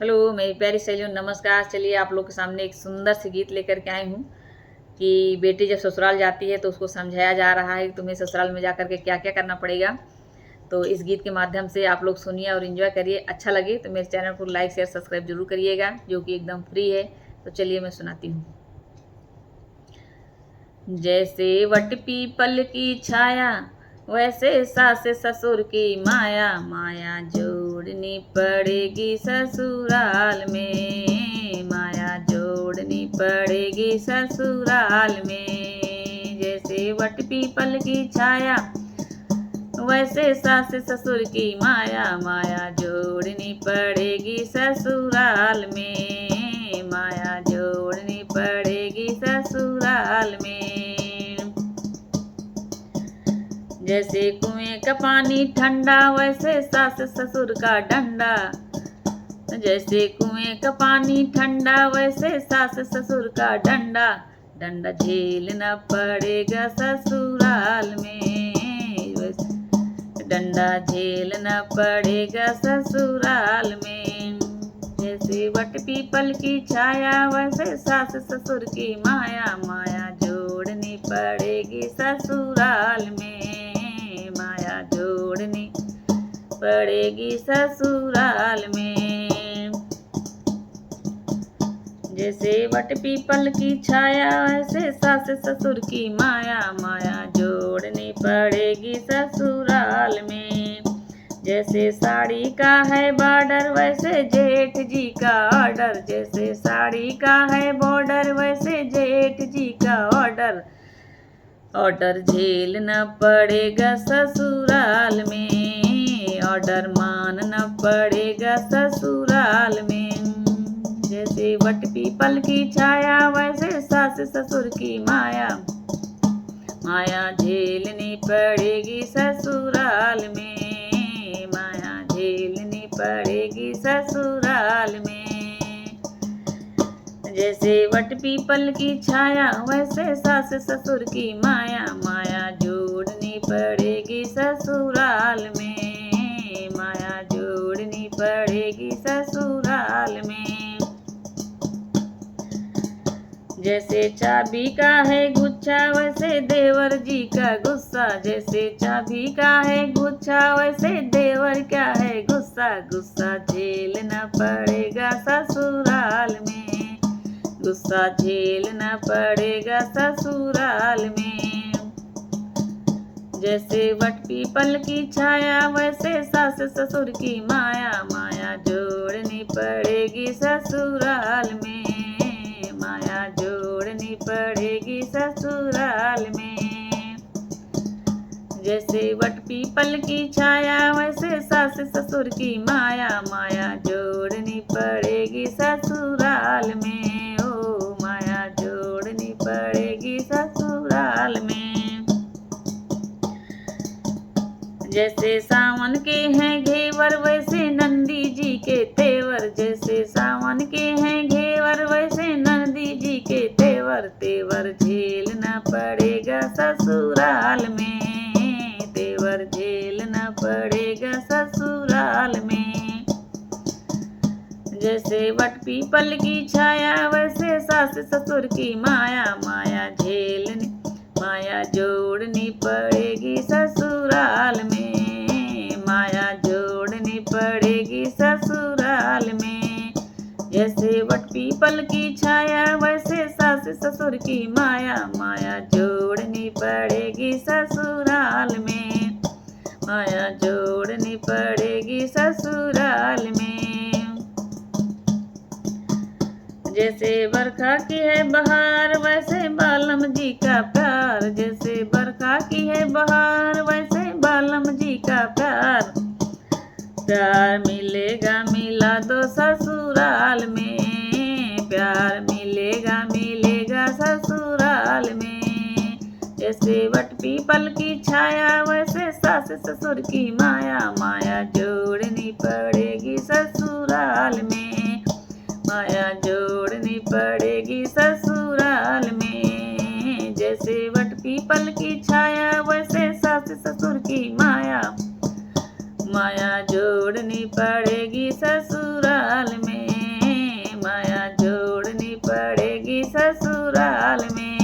Hello मेरी प्यारी सहेलियों, नमस्कार। चलिए आप लोग के सामने एक सुंदर सी गीत लेकर के आई हूँ कि बेटी जब ससुराल जाती है तो उसको समझाया जा रहा है कि तुम्हें ससुराल में जाकर के क्या क्या करना पड़ेगा। तो इस गीत के माध्यम से आप लोग सुनिए और इन्जॉय करिए। अच्छा लगे तो मेरे चैनल को लाइक शेयर सब्सक्राइब जरूर करिएगा, जो कि एकदम फ्री है। तो चलिए मैं सुनाती हूँ। जैसे वट पीपल की छाया, वैसे सास ससुर की माया, माया जोड़नी पड़ेगी ससुराल में, माया जोड़नी पड़ेगी ससुराल में। जैसे वट पीपल की छाया, वैसे सास ससुर की माया, माया जोड़नी पड़ेगी ससुराल में, माया जोड़नी पड़ेगी ससुराल में। जैसे कुएं का पानी ठंडा, वैसे सास ससुर का डंडा, जैसे कुएं का पानी ठंडा, वैसे सास ससुर का डंडा, डंडा झेलना पड़ेगा ससुराल में, डंडा झेलना पड़ेगा ससुराल में। जैसे वट पीपल की छाया, वैसे सास ससुर की माया, माया जोड़नी पड़ेगी ससुराल में, माया जोड़नी पड़ेगी ससुराल में। जैसे वट पीपल की छाया, वैसे सास ससुर की माया, माया जोड़नी पड़ेगी ससुराल में। जैसे साड़ी का है बॉर्डर, वैसे जेठ जी का ऑर्डर, जैसे साड़ी का है बॉर्डर, वैसे जेठ जी का ऑर्डर, ऑर्डर झेलना पड़ेगा ससुराल में, ऑर्डर मानना पड़ेगा ससुराल में। जैसे वट पीपल की छाया, वैसे सास ससुर की माया, माया झेलनी पड़ेगी ससुराल में, माया झेलनी पड़ेगी ससुराल में। जैसे वट पीपल की छाया, वैसे सास ससुर की माया, माया जोड़नी पड़ेगी ससुराल में, माया जोड़नी पड़ेगी ससुराल में। जैसे चाबी का है गुच्छा, वैसे देवर जी का गुस्सा, जैसे चाबी का है गुच्छा, वैसे देवर क्या है गुस्सा, गुस्सा झेलना पड़ेगा ससुराल में, गुस्सा झेलना पड़ेगा ससुराल में। जैसे वट पीपल की छाया, वैसे सास ससुर की माया, माया जोड़नी पड़ेगी ससुराल में, माया जोड़नी पड़ेगी ससुराल में। जैसे वट पीपल की छाया, वैसे सास ससुर की माया, माया जोड़नी पड़ेगी ससुराल में, ओ माया जोड़नी पड़ेगी ससुराल में। जैसे सावन के हैं घेवर, वैसे नंदी जी के तेवर, जैसे सावन के हैं घेवर, वैसे नंदी जी के तेवर, तेवर झेलना पड़ेगा ससुराल में, तेवर झेलना पड़ेगा ससुराल में। जैसे वट पीपल की छाया, वैसे सास ससुर की माया, माया झेलनी, माया जोड़नी पड़ेगी ससुराल में, माया जोड़नी पड़ेगी ससुराल में। जैसे वट पीपल की छाया, वैसे सास ससुर की माया, माया जोड़नी पड़ेगी ससुराल में, माया जोड़नी पड़ेगी ससुराल में। जैसे बरखा की है बहार, वैसे बालम जी का प्यार, जैसे बरखा की है बहार, वैसे बालम जी का प्यार, प्यार मिलेगा मिला दो ससुराल में, प्यार मिलेगा मिलेगा ससुराल में। जैसे वट पीपल की छाया, वैसे सास ससुर की माया, माया जोड़नी पड़ेगी ससुराल में, माया जोड़नी पड़ेगी ससुराल में। जैसे वट पीपल की छाया, वैसे सास ससुर की माया, माया जोड़नी पड़ेगी ससुराल में। ससुराल में।